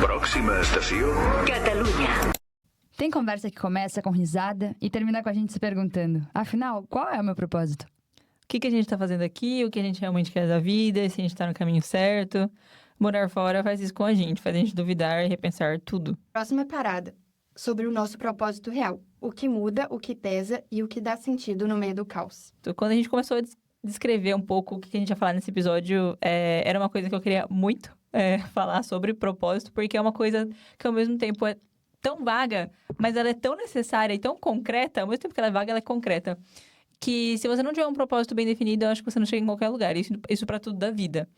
Próxima estació, Catalunya. Tem conversa que começa com risada e termina com a gente se perguntando: afinal, qual é o meu propósito? O que a gente tá fazendo aqui, o que a gente realmente quer da vida, se a gente tá no caminho certo. Morar fora faz isso com a gente, faz a gente duvidar e repensar tudo. Próxima parada. Sobre o nosso propósito real. O que muda, o que pesa e o que dá sentido no meio do caos. Então, quando a gente começou a descrever um pouco o que a gente ia falar nesse episódio, era uma coisa que eu queria muito falar sobre propósito, porque é uma coisa que ao mesmo tempo é tão vaga, mas ela é tão necessária e tão concreta, ao mesmo tempo que ela é vaga, ela é concreta, que se você não tiver um propósito bem definido, eu acho que você não chega em qualquer lugar. Isso para tudo da vida.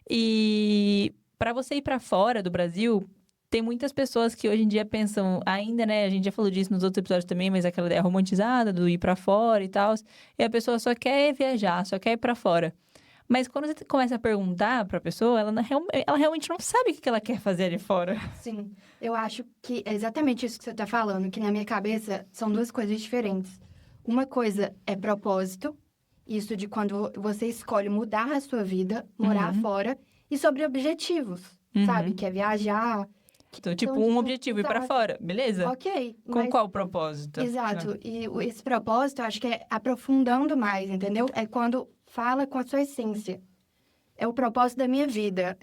E para você ir para fora do Brasil, tem muitas pessoas que hoje em dia pensam ainda, né? A gente já falou disso nos outros episódios também, mas aquela ideia romantizada do ir para fora e tal. E a pessoa só quer viajar, só quer ir para fora. Mas quando você começa a perguntar para a pessoa, ela realmente não sabe o que ela quer fazer ali fora. Sim, eu acho que é exatamente isso que você está falando, que na minha cabeça são duas coisas diferentes. Uma coisa é propósito, isso de quando você escolhe mudar a sua vida, morar fora, e sobre objetivos, sabe? Que é viajar. Então, tipo, um objetivo, ir para fora, beleza? Ok. Com qual propósito? Exato. E esse propósito, eu acho que é aprofundando mais, entendeu? É quando fala com a sua essência. É o propósito da minha vida.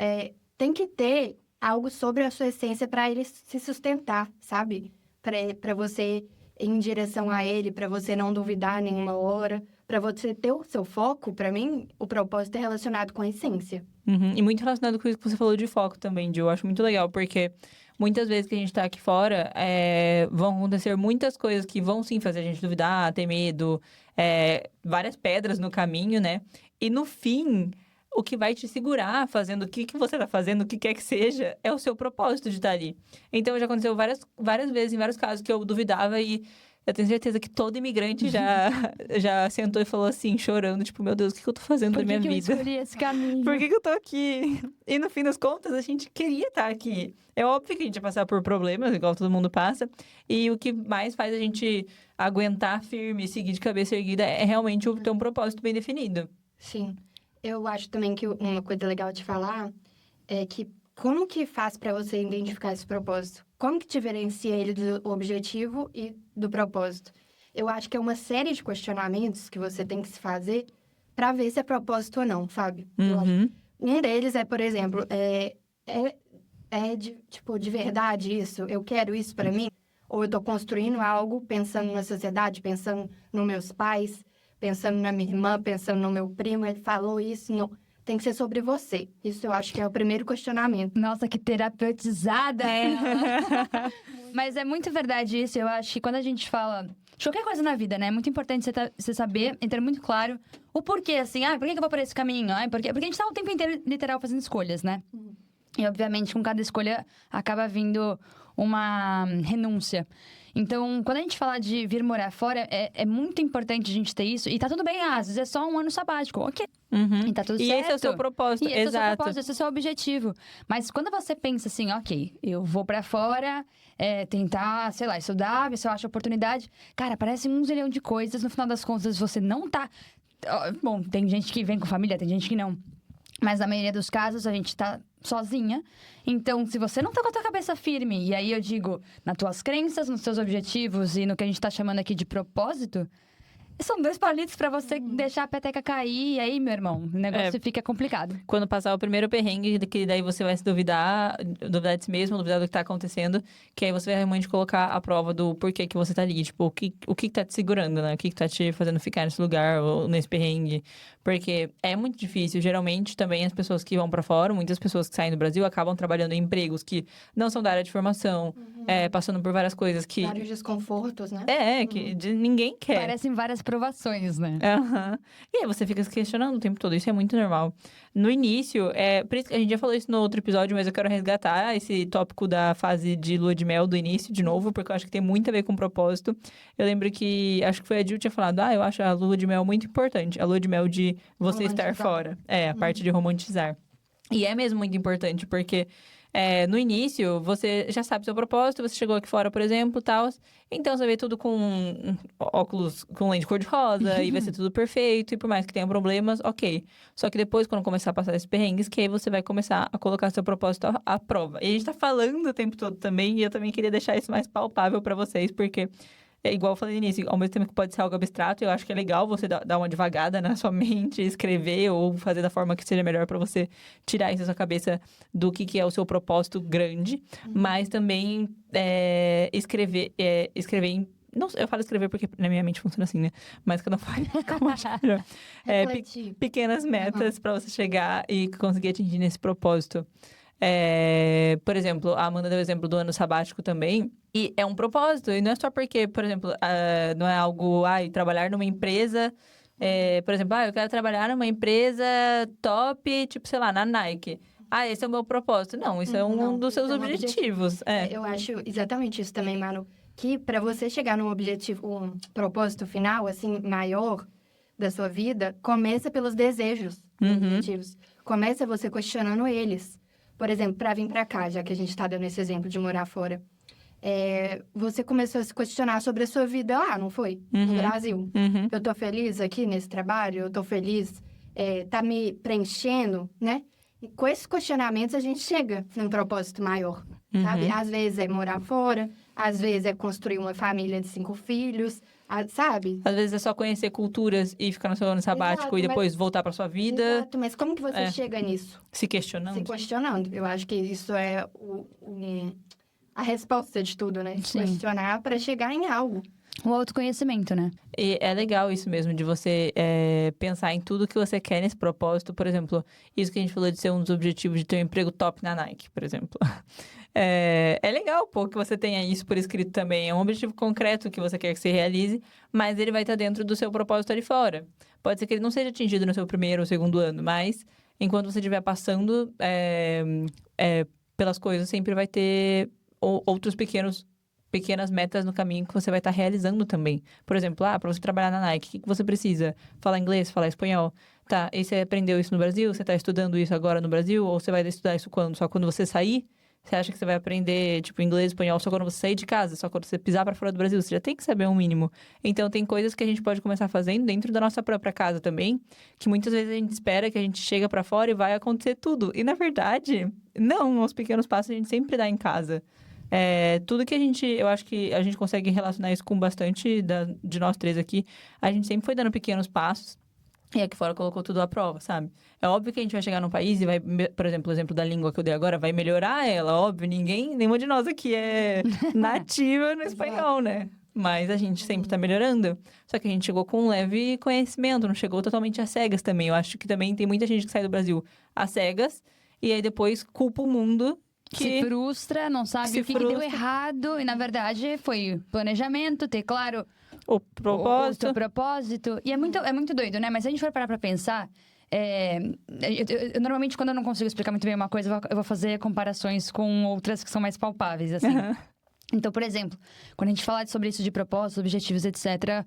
Tem que ter algo sobre a sua essência para ele se sustentar, sabe? Para você ir em direção a ele, para você não duvidar nenhuma hora, para você ter o seu foco. Para mim, o propósito é relacionado com a essência. E muito relacionado com isso que você falou de foco também, Gil. Eu acho muito legal, porque muitas vezes que a gente tá aqui fora, vão acontecer muitas coisas que vão sim fazer a gente duvidar, ter medo, várias pedras no caminho, né? E no fim, o que vai te segurar fazendo o que você tá fazendo, o que quer que seja, é o seu propósito de estar ali. Então, já aconteceu várias vezes, em vários casos, que eu duvidava e eu tenho certeza que todo imigrante já sentou e falou assim, chorando, tipo, meu Deus, o que eu tô fazendo da minha vida? Por que eu escolhi esse caminho? Por que eu tô aqui? E no fim das contas, a gente queria estar aqui. É óbvio que a gente ia passar por problemas, igual todo mundo passa. E o que mais faz a gente aguentar firme e seguir de cabeça erguida é realmente ter um propósito bem definido. Sim. Eu acho também que uma coisa legal de falar é que como que faz para você identificar esse propósito? Como que diferencia ele do objetivo e do propósito? Eu acho que é uma série de questionamentos que você tem que se fazer para ver se é propósito ou não, Fábio. Um deles é, por exemplo, de verdade isso? Eu quero isso para mim? Ou eu tô construindo algo pensando na sociedade, pensando nos meus pais, pensando na minha irmã, pensando no meu primo, ele falou isso, não. Tem que ser sobre você. Isso eu acho que é o primeiro questionamento. Nossa, que terapeutizada ela! Mas é muito verdade isso. Eu acho que quando a gente fala de qualquer coisa na vida, né? É muito importante você saber, ter muito claro o porquê, assim. Por que eu vou por esse caminho? Porque a gente tá o tempo inteiro, literal, fazendo escolhas, né? E, obviamente, com cada escolha, acaba vindo uma renúncia. Então, quando a gente fala de vir morar fora, é muito importante a gente ter isso. E tá tudo bem, às vezes é só um ano sabático, ok. E tá tudo certo. E esse é o seu propósito, Esse é o seu exato. propósito, esse é o seu objetivo. Mas quando você pensa assim, ok, eu vou pra fora, tentar, sei lá, estudar, ver se eu acho oportunidade. Cara, parece um zilhão de coisas. No final das contas, você não tá... Bom, tem gente que vem com família, tem gente que não. Mas na maioria dos casos, a gente tá sozinha. Então, se você não tá com a tua cabeça firme, e aí eu digo, nas tuas crenças, nos teus objetivos e no que a gente tá chamando aqui de propósito, são 2 palitos pra você deixar a peteca cair. E aí, meu irmão, o negócio fica complicado. Quando passar o primeiro perrengue, que daí você vai se duvidar de si mesmo, duvidar do que tá acontecendo, que aí você vai realmente colocar a prova do porquê que você tá ali. Tipo, o que tá te segurando, né? O que tá te fazendo ficar nesse lugar ou nesse perrengue. Porque é muito difícil. Geralmente, também, as pessoas que vão pra fora, muitas pessoas que saem do Brasil, acabam trabalhando em empregos que não são da área de formação, passando por várias coisas que... Vários desconfortos, né? Que ninguém quer. Parecem várias provações, né? E aí você fica se questionando o tempo todo, isso é muito normal. No início, por isso que a gente já falou isso no outro episódio, mas eu quero resgatar esse tópico da fase de lua de mel do início de novo, porque eu acho que tem muito a ver com propósito. Eu lembro que, acho que foi a Gil que tinha falado, eu acho a lua de mel muito importante, a lua de mel de você estar fora. A parte de romantizar. E é mesmo muito importante, porque no início, você já sabe seu propósito, você chegou aqui fora, por exemplo, tal. Então, você vê tudo com óculos com lente cor-de-rosa e vai ser tudo perfeito. E por mais que tenha problemas, ok. Só que depois, quando começar a passar esses perrengues, que aí você vai começar a colocar seu propósito à prova. E a gente tá falando o tempo todo também, e eu também queria deixar isso mais palpável pra vocês, porque... É igual eu falei no início, ao mesmo tempo que pode ser algo abstrato, eu acho que é legal você dar uma devagada na sua mente, escrever ou fazer da forma que seja melhor para você tirar isso da sua cabeça do que é o seu propósito grande, mas também escrever em... Não, eu falo escrever porque na minha mente funciona assim, né? Mas quando eu falo, como acho melhor? Refletir. Pequenas metas para você chegar e conseguir atingir nesse propósito. Por exemplo, a Amanda deu o exemplo do ano sabático também. E é um propósito. E não é só porque, por exemplo, não é algo... trabalhar numa empresa... por exemplo, eu quero trabalhar numa empresa top, tipo, sei lá, na Nike. Esse é o meu propósito. Não, isso é um dos seus objetivos. Eu acho exatamente isso também, Manu. Que para você chegar num objetivo, um propósito final, assim, maior da sua vida, começa pelos desejos, objetivos. Começa você questionando eles. Por exemplo, para vir para cá, já que a gente está dando esse exemplo de morar fora. Você começou a se questionar sobre a sua vida lá, não foi? No Brasil. Eu tô feliz aqui nesse trabalho? Eu tô feliz? Tá me preenchendo, né? E com esses questionamentos, a gente chega num propósito maior, sabe? Às vezes é morar fora, às vezes é construir uma família de 5 filhos, sabe? Às vezes é só conhecer culturas e ficar no seu ano sabático. Exato, E depois voltar pra sua vida. Exato, mas como que você chega nisso? Se questionando. Se questionando. Eu acho que isso é a resposta de tudo, né? Sim. Questionar para chegar em algo. O autoconhecimento, né? E é legal isso mesmo, de você pensar em tudo que você quer nesse propósito. Por exemplo, isso que a gente falou de ser um dos objetivos de ter um emprego top na Nike, por exemplo. É legal, pô, que você tenha isso por escrito também. É um objetivo concreto que você quer que se realize, mas ele vai estar dentro do seu propósito ali fora. Pode ser que ele não seja atingido no seu primeiro ou segundo ano, mas enquanto você estiver passando pelas coisas, sempre vai ter outros pequenas metas no caminho que você vai estar realizando também. Por exemplo, para você trabalhar na Nike, o que você precisa? Falar inglês, falar espanhol. Tá, e você aprendeu isso no Brasil? Você está estudando isso agora no Brasil? Ou você vai estudar isso quando? Só quando você sair? Você acha que você vai aprender, tipo, inglês, espanhol só quando você sair de casa? Só quando você pisar para fora do Brasil? Você já tem que saber um mínimo. Então, tem coisas que a gente pode começar fazendo dentro da nossa própria casa também, que muitas vezes a gente espera que a gente chega para fora e vai acontecer tudo. E, na verdade, não. Os pequenos passos a gente sempre dá em casa. Tudo que eu acho que a gente consegue relacionar isso com bastante de nós três aqui. A gente sempre foi dando pequenos passos e aqui fora colocou tudo à prova, sabe? É óbvio que a gente vai chegar num país e vai, por exemplo, o exemplo da língua que eu dei agora, vai melhorar ela, óbvio. Nenhuma de nós aqui é nativa no espanhol, né? Mas a gente sempre tá melhorando. Só que a gente chegou com um leve conhecimento, não chegou totalmente às cegas também. Eu acho que também tem muita gente que sai do Brasil às cegas e aí depois culpa o mundo. Se frustra, não sabe o que deu errado. E, na verdade, foi planejamento, ter claro o propósito. O seu propósito. E é muito doido, né? Mas se a gente for parar pra pensar... eu normalmente, quando eu não consigo explicar muito bem uma coisa, eu vou fazer comparações com outras que são mais palpáveis, assim. Então, por exemplo, quando a gente fala sobre isso de propósitos, objetivos, etc.,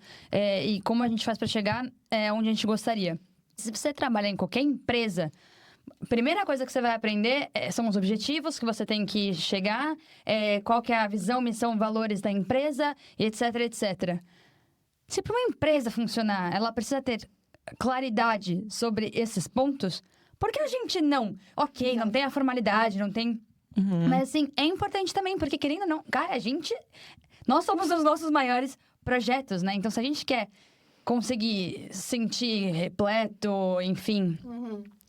e como a gente faz pra chegar onde a gente gostaria. Se você trabalhar em qualquer empresa... A primeira coisa que você vai aprender são os objetivos que você tem que chegar, qual que é a visão, missão, valores da empresa, etc, etc. Se para uma empresa funcionar, ela precisa ter claridade sobre esses pontos, por que a gente não? Ok, não tem a formalidade, não tem... Mas, assim, é importante também, porque querendo ou não... Cara, nós somos os nossos maiores projetos, né? Então, se a gente quer conseguir sentir repleto, enfim...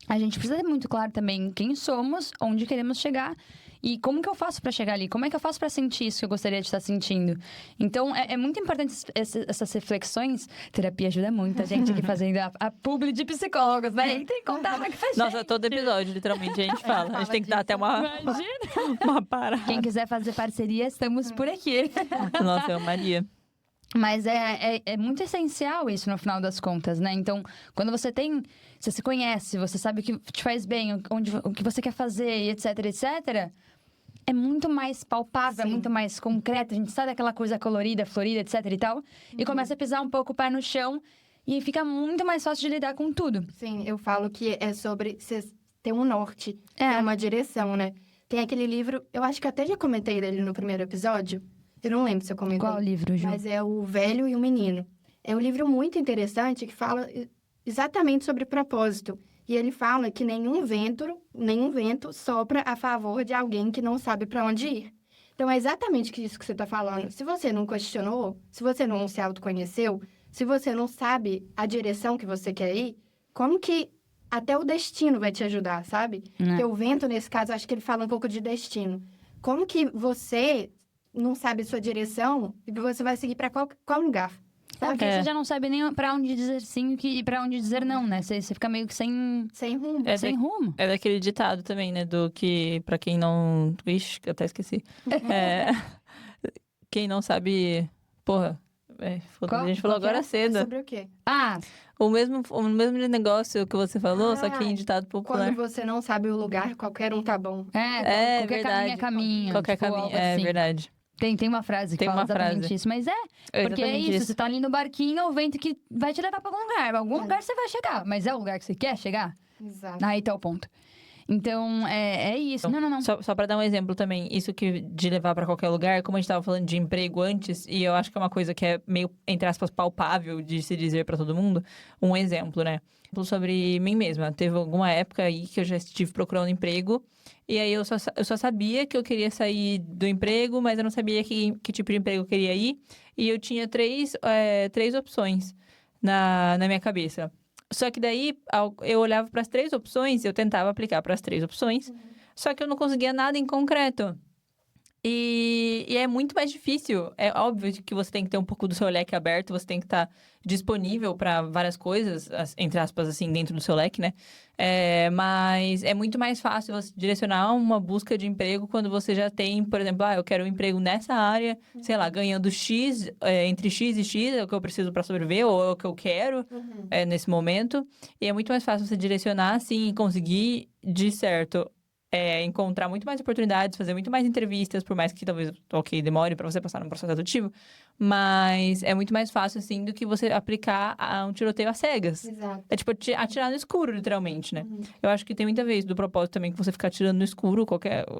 A gente precisa ter muito claro também quem somos, onde queremos chegar e como que eu faço para chegar ali. Como é que eu faço para sentir isso que eu gostaria de estar sentindo? Então, é muito importante essas reflexões. Terapia ajuda muito a gente aqui fazendo a publi de psicólogos, né? Entre em contato com a gente. Nossa, todo episódio, literalmente, a gente fala. A gente tem que dar até uma parada. Quem quiser fazer parceria, estamos por aqui. Nossa, Maria. Mas é muito essencial isso no final das contas, né? Então, quando você se conhece, você sabe o que te faz bem, o que você quer fazer, etc, etc, é muito mais palpável, é muito mais concreto. A gente sai daquela coisa colorida, florida, etc e tal, e começa a pisar um pouco o pé no chão e fica muito mais fácil de lidar com tudo. Sim, eu falo que é sobre ter um norte, ter uma direção, né? Tem aquele livro, eu acho que até já comentei dele no primeiro episódio. Eu não lembro se eu comentei. Qual livro, Ju? Mas é O Velho e o Menino. É um livro muito interessante que fala exatamente sobre propósito. E ele fala que nenhum vento sopra a favor de alguém que não sabe para onde ir. Então, é exatamente isso que você está falando. Se você não questionou, se você não se autoconheceu, se você não sabe a direção que você quer ir, como que até o destino vai te ajudar, sabe? Porque o vento, nesse caso, acho que ele fala um pouco de destino. Como que você não sabe a sua direção e você vai seguir para qual lugar? Porque você já não sabe nem pra onde dizer sim e pra onde dizer não, né? Você fica meio que sem rumo. sem rumo. É daquele ditado também, né? Do que, pra quem não... Ixi, eu até esqueci. Quem não sabe... Porra, a gente falou agora cedo. Sobre o quê? O mesmo negócio que você falou, só que em ditado popular. Quando você não sabe o lugar, qualquer um tá bom. Qualquer verdade. caminho é caminho. Qualquer tipo, caminho, algo assim. verdade. Tem uma frase que Tem fala uma exatamente frase. isso. Mas porque é isso. Você tá ali no barquinho, o vento que vai te levar pra algum lugar. Algum lugar você vai chegar. Mas é o lugar que você quer chegar? Exato. Aí tá o ponto. Então, é isso. Não. Só pra dar um exemplo também, isso que de levar pra qualquer lugar, como a gente tava falando de emprego antes, e eu acho que é uma coisa que é meio, entre aspas, palpável de se dizer pra todo mundo, um exemplo, né? Sobre mim mesma. Teve alguma época aí que eu já estive procurando emprego, e aí eu só sabia que eu queria sair do emprego, mas eu não sabia que tipo de emprego eu queria ir, e eu tinha três opções na minha cabeça. Só que daí, eu olhava para as 3 opções, eu tentava aplicar para as 3 opções, só que eu não conseguia nada em concreto. E é muito mais difícil. É óbvio que você tem que ter um pouco do seu leque aberto, você tem que estar disponível para várias coisas, entre aspas, assim, dentro do seu leque, né? Mas é muito mais fácil você direcionar uma busca de emprego quando você já tem, por exemplo, eu quero um emprego nessa área, sei lá, ganhando X, entre X e X, é o que eu preciso para sobreviver, ou é o que eu quero nesse momento. E é muito mais fácil você direcionar, assim, e conseguir, de certo, encontrar muito mais oportunidades, fazer muito mais entrevistas, por mais que talvez, demore para você passar num processo adutivo, mas é muito mais fácil, assim, do que você aplicar a um tiroteio às cegas. Exato. É tipo atirar no escuro, literalmente, né? Eu acho que tem muita vez do propósito também que você ficar atirando no escuro,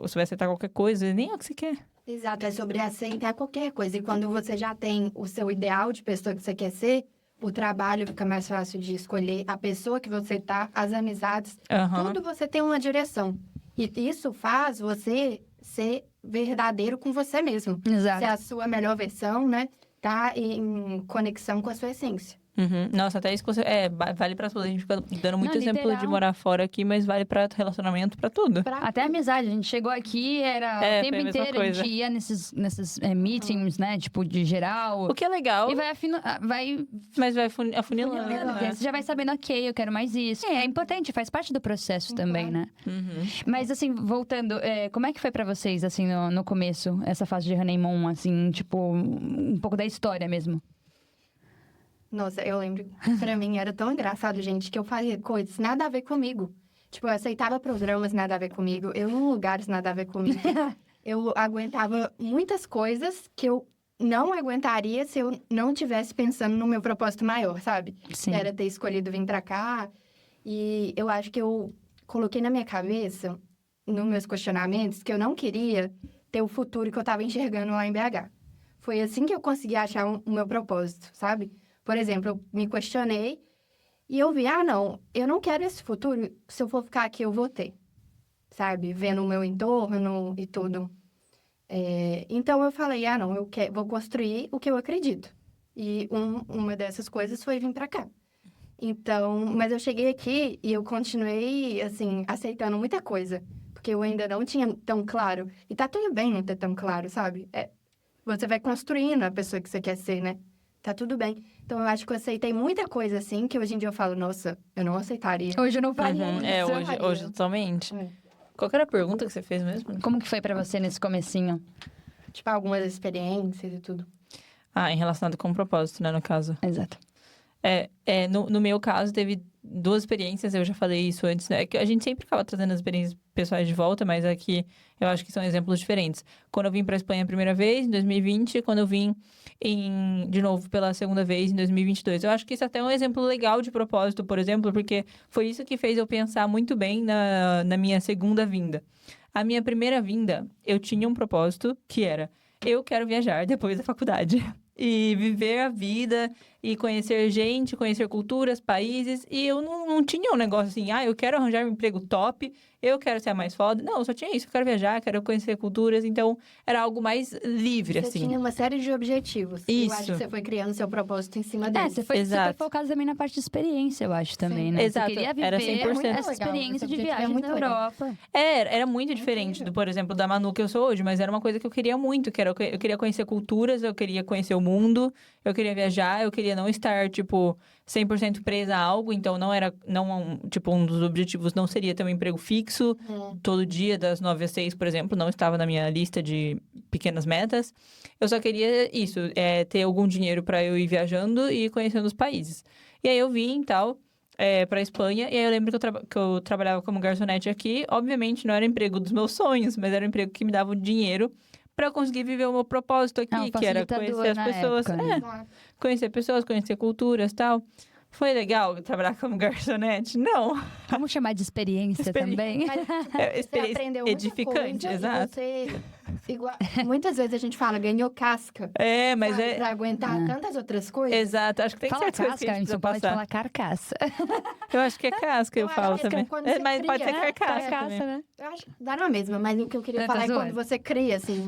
você vai aceitar qualquer coisa, e nem é o que você quer. Exato, é sobre aceitar qualquer coisa. E quando você já tem o seu ideal de pessoa que você quer ser, o trabalho fica mais fácil de escolher, a pessoa que você tá, as amizades, tudo você tem uma direção. E isso faz você ser verdadeiro com você mesmo. Exato. Ser a sua melhor versão, né? Tá em conexão com a sua essência. Nossa, até isso que você... vale pra tudo. A gente fica dando muito exemplo literal. de morar fora aqui, mas vale pra relacionamento, pra tudo. Até amizade. A gente chegou aqui, era o tempo foi a mesma inteiro, a coisa. gente ia nesses meetings, né? Tipo, de geral. O que é legal, E vai mas vai afunilando, Porque né? você já vai sabendo, ok, eu quero mais isso. É importante, faz parte do processo também, né? Mas, assim, voltando, como é que foi pra vocês, assim, no começo, essa fase de honeymoon, assim, tipo, um pouco da história mesmo? Nossa, eu lembro, pra mim era tão engraçado, gente, que eu fazia coisas nada a ver comigo. Tipo, eu aceitava programas nada a ver comigo, eu ia em lugares nada a ver comigo. Eu aguentava muitas coisas que eu não aguentaria se eu não tivesse pensando no meu propósito maior, sabe? Sim. Era ter escolhido vir pra cá. E eu acho que eu coloquei na minha cabeça, nos meus questionamentos, que eu não queria ter o futuro que eu tava enxergando lá em BH. Foi assim que eu consegui achar o meu propósito, sabe? Por exemplo, eu me questionei e eu vi, não, eu não quero esse futuro, se eu for ficar aqui eu vou ter, sabe? Vendo o meu entorno e tudo. Então eu falei, não, vou construir o que eu acredito. E uma dessas coisas foi vir pra cá. Então, mas eu cheguei aqui e eu continuei, assim, aceitando muita coisa, porque eu ainda não tinha tão claro. E tá tudo bem não ter tão claro, sabe? Você vai construindo a pessoa que você quer ser, né? Tá tudo bem. Então, eu acho que eu aceitei muita coisa, assim, que hoje em dia eu falo, nossa, eu não aceitaria. Hoje eu não faria isso. Hoje totalmente. Qual que era a pergunta que você fez mesmo? Como que foi pra você nesse comecinho? Tipo, algumas experiências e tudo. Em relacionado com o propósito, né, no caso. Exato. No meu caso, teve 2 experiências, eu já falei isso antes, né? Que a gente sempre acaba trazendo as experiências pessoais de volta, mas aqui eu acho que são exemplos diferentes. Quando eu vim para a Espanha a primeira vez, em 2020, e quando eu vim de novo pela segunda vez, em 2022. Eu acho que isso até é um exemplo legal de propósito, por exemplo, porque foi isso que fez eu pensar muito bem na minha segunda vinda. A minha primeira vinda, eu tinha um propósito que era: eu quero viajar depois da faculdade. E viver a vida, e conhecer gente, conhecer culturas, países. E eu não tinha um negócio assim, eu quero arranjar um emprego top, eu quero ser a mais foda. Não, eu só tinha isso, eu quero viajar, quero conhecer culturas. Então, era algo mais livre, Você assim. tinha uma série de objetivos. Eu acho Isso. que você foi criando seu propósito em cima É, deles. você foi Exato. focado também na parte de experiência, eu acho, também, Sim. né? Exato, Você queria era viver 100%. essa Legal, experiência esse de objetivo é viagem muito na legal. Europa. Era muito diferente por exemplo, da Manu que eu sou hoje, mas era uma coisa que eu queria muito, que era eu queria conhecer culturas, eu queria conhecer o mundo, eu queria viajar, eu queria não estar, tipo, 100% presa a algo, então tipo, um dos objetivos não seria ter um emprego fixo todo dia, das 9 às 6, por exemplo, não estava na minha lista de pequenas metas. Eu só queria isso, ter algum dinheiro para eu ir viajando e conhecendo os países. E aí eu vim e tal, pra Espanha, e aí eu lembro que eu trabalhava como garçonete aqui. Obviamente não era o emprego dos meus sonhos, mas era um emprego que me dava o dinheiro para eu conseguir viver o meu propósito aqui, Um que era facilitador conhecer as na pessoas. época, né? Exato. Conhecer pessoas, conhecer culturas e tal. Foi legal trabalhar como garçonete? Não. Vamos chamar de experiência também. Mas, tipo, você Experiência aprendeu muita edificante, coisa exato. E você, muitas vezes a gente fala, ganhou casca. Mas sabe, pra aguentar tantas outras coisas. Exato, acho que tem Fala certas coisas que casca, a em gente São precisa Paulo a gente passar. fala carcaça. Eu acho que é casca, eu Eu falo acho que também. quando você Mas pode ser cria, carcaça também. né? Eu acho que dá na mesma, mas o que eu queria Eu falar tô é zoando. quando você cria, assim,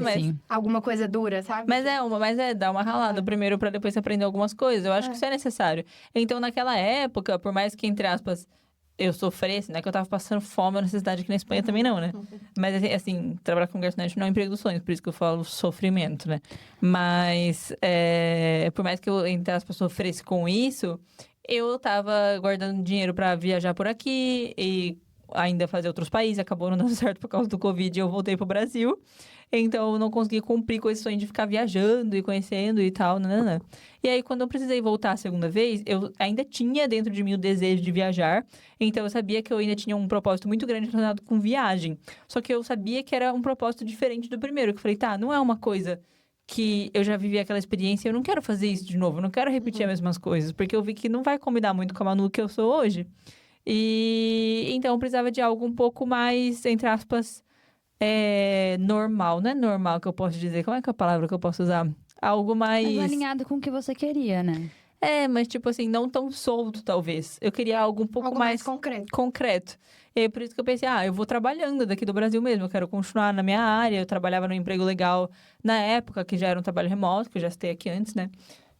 Mas... Sim. alguma coisa dura, sabe? Mas dá uma ralada primeiro pra depois você aprender algumas coisas. Eu acho que isso é necessário. Então, naquela época, por mais que, entre aspas, eu sofresse, né? Que eu tava passando fome na cidade aqui na Espanha também não, né? Mas, assim, trabalhar como garçonete não é um emprego dos sonhos, por isso que eu falo sofrimento, né? Mas, por mais que eu, entre aspas, sofresse com isso, eu tava guardando dinheiro pra viajar por aqui e ainda fazer outros países. Acabou não dando certo por causa do Covid e eu voltei pro Brasil. Então, eu não consegui cumprir com esse sonho de ficar viajando e conhecendo e tal, nananã. E aí, quando eu precisei voltar a segunda vez, eu ainda tinha dentro de mim o desejo de viajar. Então, eu sabia que eu ainda tinha um propósito muito grande relacionado com viagem. Só que eu sabia que era um propósito diferente do primeiro. Que eu falei, não é uma coisa que eu já vivi aquela experiência, eu não quero fazer isso de novo. Eu não quero repetir as mesmas coisas. Porque eu vi que não vai combinar muito com a Manu que eu sou hoje. E então, eu precisava de algo um pouco mais, entre aspas... normal, não é normal que eu posso dizer. Como é que é a palavra que eu posso usar? Algo mais... Mas alinhado com o que você queria, né? Mas tipo assim, não tão solto, talvez. Eu queria algo um pouco Algo mais concreto. concreto. E aí, por isso que eu pensei, eu vou trabalhando daqui do Brasil mesmo. Eu quero continuar na minha área. Eu trabalhava num emprego legal na época, que já era um trabalho remoto, que eu já citei aqui antes, né?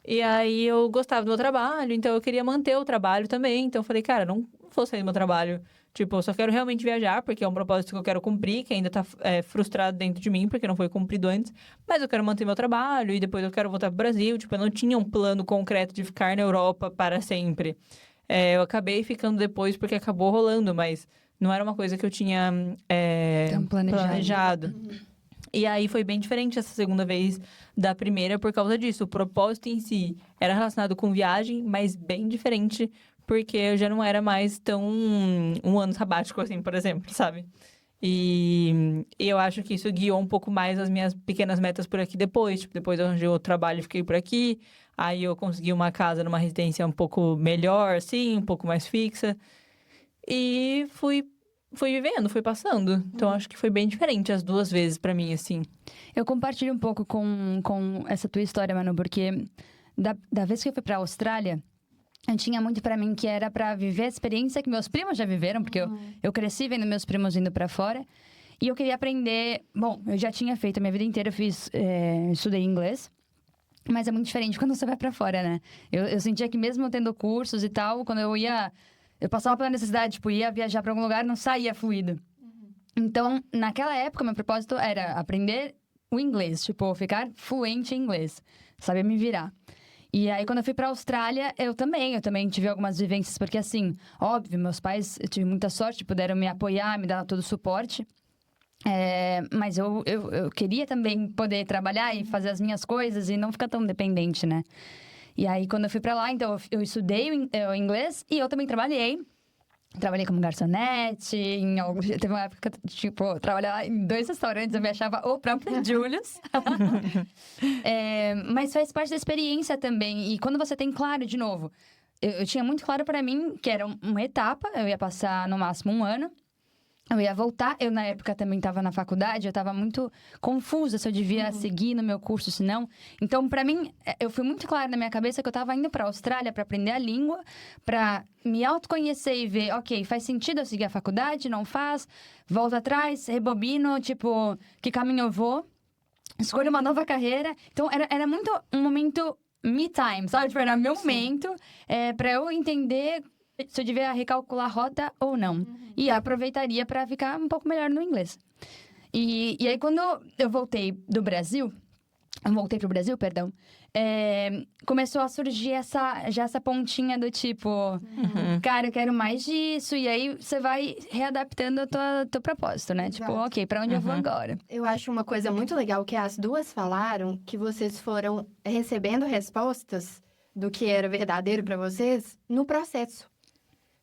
E aí, eu gostava do meu trabalho, então eu queria manter o trabalho também. Então, eu falei, cara, não vou sair do meu trabalho. Tipo, eu só quero realmente viajar, porque é um propósito que eu quero cumprir, que ainda tá frustrado dentro de mim, porque não foi cumprido antes. Mas eu quero manter meu trabalho e depois eu quero voltar pro Brasil. Tipo, eu não tinha um plano concreto de ficar na Europa para sempre. Eu acabei ficando depois porque acabou rolando, mas não era uma coisa que eu tinha Tão planejado. E aí foi bem diferente essa segunda vez da primeira por causa disso. O propósito em si era relacionado com viagem, mas bem diferente, porque eu já não era mais tão um ano sabático, assim, por exemplo, sabe? E eu acho que isso guiou um pouco mais as minhas pequenas metas por aqui depois. Tipo, depois eu arranjei outro trabalho e fiquei por aqui. Aí eu consegui uma casa numa residência um pouco melhor, assim, um pouco mais fixa. E fui vivendo, fui passando. Então, acho que foi bem diferente as duas vezes pra mim, assim. Eu compartilho um pouco com essa tua história, Manu, porque da vez que eu fui pra Austrália, eu tinha muito pra mim que era pra viver a experiência que meus primos já viveram, porque eu cresci vendo meus primos indo pra fora. E eu queria aprender... Bom, eu já tinha feito a minha vida inteira, eu estudei inglês. Mas é muito diferente quando você vai pra fora, né? Eu sentia que mesmo tendo cursos e tal, quando eu ia... Eu passava pela necessidade, tipo, ia viajar pra algum lugar, não saía fluido. Então, naquela época, meu propósito era aprender o inglês. Tipo, ficar fluente em inglês. Saber me virar. E aí, quando eu fui pra Austrália, eu também tive algumas vivências. Porque, assim, óbvio, meus pais, eu tive muita sorte, puderam me apoiar, me dar todo o suporte. Mas eu queria também poder trabalhar e fazer as minhas coisas e não ficar tão dependente, né? E aí, quando eu fui pra lá, então, eu estudei o inglês e eu também trabalhei. Trabalhei como garçonete, teve uma época que, tipo, eu trabalhava em 2 restaurantes, eu me achava o próprio Julius. Mas faz parte da experiência também. E quando você tem claro, de novo, eu tinha muito claro pra mim que era uma etapa, eu ia passar no máximo 1 ano. eu ia voltar. Eu, na época, também estava na faculdade. Eu estava muito confusa se eu devia seguir no meu curso, se não. Então, para mim, eu fui muito clara na minha cabeça que eu estava indo para a Austrália para aprender a língua, para me autoconhecer e ver, ok, faz sentido eu seguir a faculdade? Não faz? Volto atrás, rebobino, tipo, que caminho eu vou? Escolho uma nova carreira. Então, era muito um momento me time, sabe? Tipo, era meu momento para eu entender se eu devia recalcular a rota ou não. E aproveitaria para ficar um pouco melhor no inglês. E aí, quando eu voltei pro Brasil, perdão, começou a surgir essa pontinha do tipo, cara, eu quero mais disso. E aí, você vai readaptando o teu propósito, né? Tipo, Exato. ok, pra onde eu vou agora? Eu acho uma coisa muito legal que as duas falaram, que vocês foram recebendo respostas do que era verdadeiro para vocês no processo.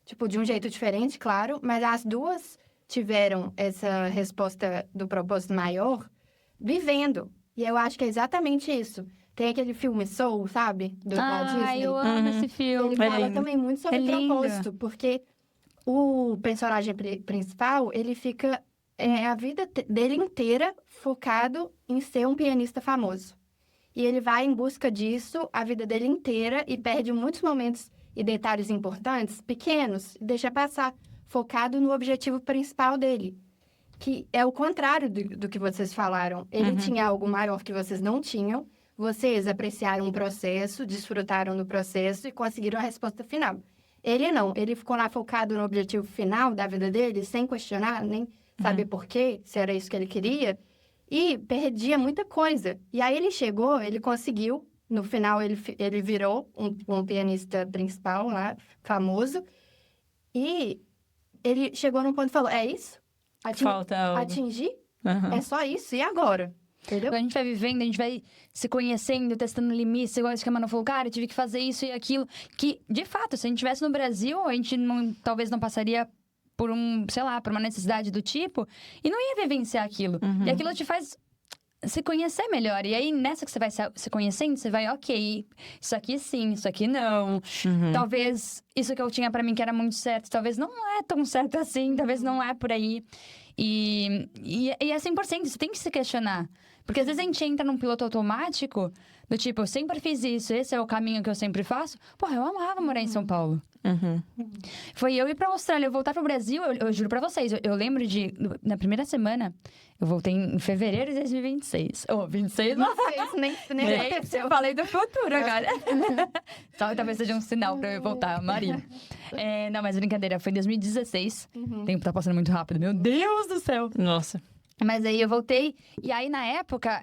Tipo, de um jeito diferente, claro, mas as duas tiveram essa resposta do propósito maior vivendo. E eu acho que é exatamente isso. Tem aquele filme Soul, sabe? Da Disney. Eu amo esse filme. Ele fala também muito sobre É lindo. propósito, porque o personagem principal, ele fica a vida dele inteira focado em ser um pianista famoso. E ele vai em busca disso a vida dele inteira e perde muitos momentos e detalhes importantes, pequenos, e deixa passar, focado no objetivo principal dele. Que é o contrário do que vocês falaram. Ele tinha algo maior que vocês não tinham. Vocês apreciaram o processo, desfrutaram do processo e conseguiram a resposta final. Ele não. Ele ficou lá focado no objetivo final da vida dele, sem questionar, nem saber por quê, se era isso que ele queria. E perdia muita coisa. E aí ele chegou, ele conseguiu. No final, ele virou um pianista principal lá, famoso. E ele chegou num ponto e falou, é isso? Falta algo. Atingir? É só isso. E agora? Entendeu? A gente vai vivendo, a gente vai se conhecendo, testando limites. Igual que a Manu falou, cara, eu tive que fazer isso e aquilo. Que, de fato, se a gente estivesse no Brasil, a gente talvez não passaria por por uma necessidade do tipo. E não ia vivenciar aquilo. E aquilo te faz se conhecer melhor. E aí, nessa que você vai se conhecendo, você vai, ok, isso aqui sim, isso aqui não. Talvez isso que eu tinha pra mim que era muito certo, talvez não é tão certo assim, talvez não é por aí. E é 100%, você tem que se questionar. Porque às vezes a gente entra num piloto automático, do tipo, eu sempre fiz isso, esse é o caminho que eu sempre faço. Porra, eu amava morar em São Paulo. Foi eu ir pra Austrália, eu voltar pro Brasil, eu juro pra vocês, eu lembro na primeira semana, eu voltei em fevereiro de 2026. 26? Não sei, isso nem aconteceu. Eu falei do futuro agora. Talvez seja um sinal pra eu voltar, Maria. Não, mas brincadeira, foi em 2016. O tempo tá passando muito rápido, meu Deus do céu. Nossa. Mas aí eu voltei, e aí na época,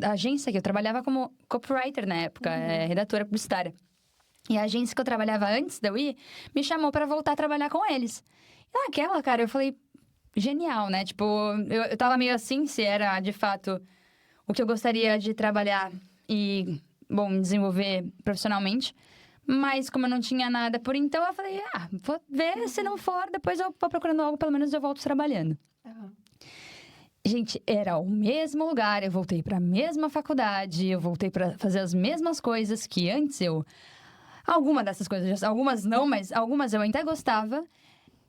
a agência que eu trabalhava como copywriter na época, redatora publicitária. E a agência que eu trabalhava antes da UI me chamou pra voltar a trabalhar com eles. E naquela, cara, eu falei, genial, né? Tipo, eu tava meio assim, se era de fato o que eu gostaria de trabalhar e, bom, desenvolver profissionalmente. Mas como eu não tinha nada por então, eu falei, vou ver, se não for, depois eu vou procurando algo, pelo menos eu volto trabalhando. Gente, era o mesmo lugar, eu voltei pra mesma faculdade, eu voltei pra fazer as mesmas coisas que antes eu... Alguma dessas coisas, algumas não, mas algumas eu ainda gostava.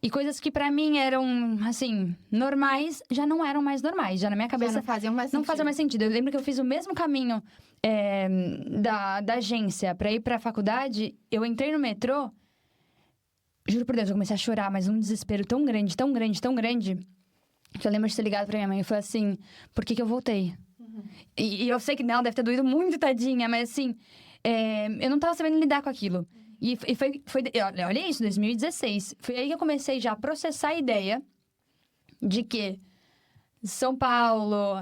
E coisas que pra mim eram, assim, normais, já não eram mais normais. Já na minha cabeça... Já não faziam mais Não sentido. fazia mais sentido. Eu lembro que eu fiz o mesmo caminho da agência pra ir pra faculdade. Eu entrei no metrô, juro por Deus, eu comecei a chorar, mas um desespero tão grande, tão grande, tão grande... Que eu lembro de ter ligado pra minha mãe e falei assim, por que eu voltei? E eu sei que não, deve ter doído muito, tadinha, mas assim, eu não tava sabendo lidar com aquilo. E foi olha isso, 2016. Foi aí que eu comecei já a processar a ideia de que São Paulo,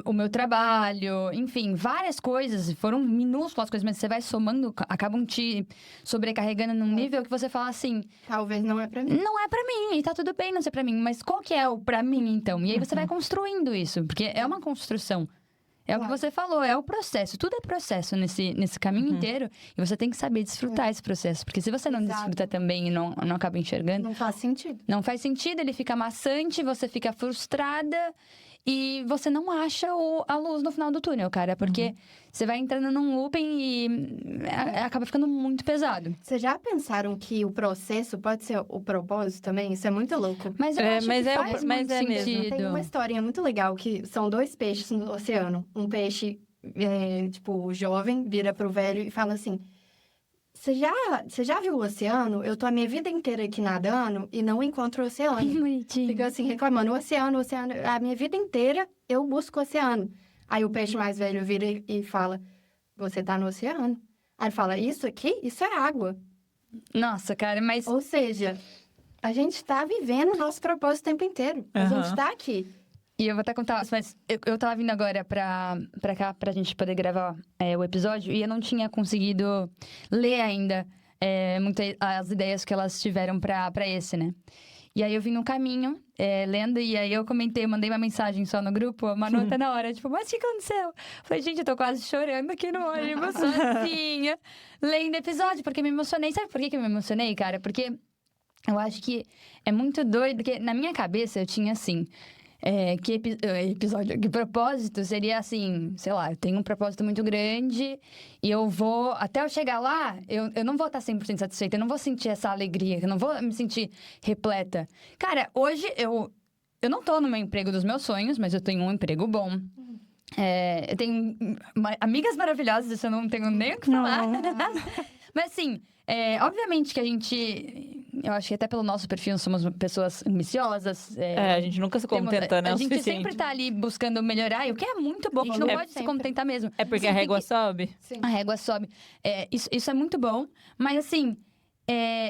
o meu trabalho, enfim, várias coisas, foram minúsculas coisas, mas você vai somando, acabam te sobrecarregando num nível que você fala assim... Talvez não é pra mim. Não é pra mim, e tá tudo bem não ser pra mim, mas qual que é o pra mim, então? E aí você vai construindo isso, porque é uma construção. É o que você falou, é o processo. Tudo é processo nesse caminho inteiro. E você tem que saber desfrutar esse processo. Porque se você não desfruta também e não acaba enxergando... Não faz sentido. Não faz sentido, ele fica maçante, você fica frustrada. e você não acha a luz no final do túnel, cara. Porque você vai entrando num looping e acaba ficando muito pesado. Vocês já pensaram que o processo pode ser o propósito também? Isso é muito louco. Mas eu acho que faz muito mesmo. sentido. Tem uma historinha muito legal, que são 2 peixes no oceano. Um peixe, jovem, vira pro velho e fala assim... Você já viu o oceano? Eu tô a minha vida inteira aqui nadando e não encontro o oceano. Que bonitinho. Fica assim, reclamando, o oceano. A minha vida inteira eu busco o oceano. Aí o peixe mais velho vira e fala, você tá no oceano. Aí ele fala, isso aqui? Isso é água. Nossa, cara, mas... Ou seja, a gente tá vivendo o nosso propósito o tempo inteiro. A gente tá aqui. E eu vou até contar, mas eu tava vindo agora pra cá pra gente poder gravar o episódio e eu não tinha conseguido ler ainda muitas as ideias que elas tiveram pra esse, né? E aí eu vim no caminho, lendo, e aí eu mandei uma mensagem só no grupo, a Manu até na hora, tipo, mas o que aconteceu? Falei, gente, eu tô quase chorando aqui no ônibus, sozinha, lendo episódio, porque me emocionei. Sabe por que eu me emocionei, cara? Porque eu acho que é muito doido, porque na minha cabeça eu tinha assim... que propósito seria assim, sei lá, eu tenho um propósito muito grande e eu vou, até eu chegar lá, eu não vou estar 100% satisfeita, eu não vou sentir essa alegria, eu não vou me sentir repleta. Cara, hoje eu não tô no meu emprego dos meus sonhos, mas eu tenho um emprego bom. Eu tenho amigas maravilhosas, isso eu não tenho nem o que falar. Mas assim, obviamente que a gente... Eu acho que até pelo nosso perfil somos pessoas ambiciosas. A gente nunca se contenta, né? A o gente suficiente. sempre tá ali buscando melhorar, e o que é muito bom. A gente não pode se contentar mesmo. É porque a régua sobe? Sim. A régua sobe. Isso é muito bom, mas assim...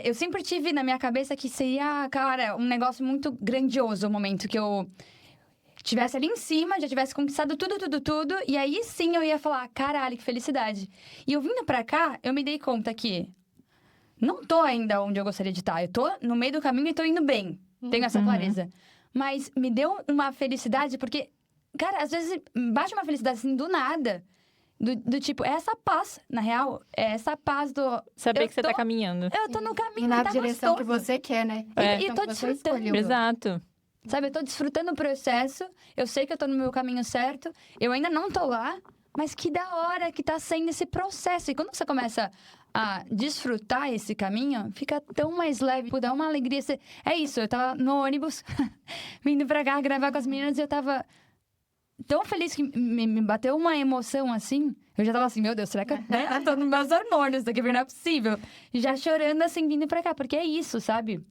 eu sempre tive na minha cabeça que seria, cara, um negócio muito grandioso o momento que eu... Tivesse ali em cima, já tivesse conquistado tudo, e aí sim eu ia falar, caralho, que felicidade. E eu vindo pra cá, eu me dei conta que não tô ainda onde eu gostaria de estar. Eu tô no meio do caminho e tô indo bem. Tenho essa clareza. Mas me deu uma felicidade, porque, cara, às vezes bate uma felicidade assim do nada. Do tipo, é essa paz, na real, é essa paz do... Saber que você tá caminhando. Eu tô no caminho, E na tá direção gostoso. que você quer, né? E tô desfrutando. Exato. Sabe, eu tô desfrutando o processo, eu sei que eu tô no meu caminho certo, eu ainda não tô lá, mas que da hora que tá sendo esse processo. E quando você começa a desfrutar esse caminho, fica tão mais leve, dá uma alegria. É isso, eu tava no ônibus, vindo pra cá gravar com as meninas, e eu tava tão feliz que me bateu uma emoção assim. Eu já tava assim, meu Deus, será que eu tô nos meus hormônios daqui, não é possível. E já chorando assim, vindo pra cá, porque é isso, sabe?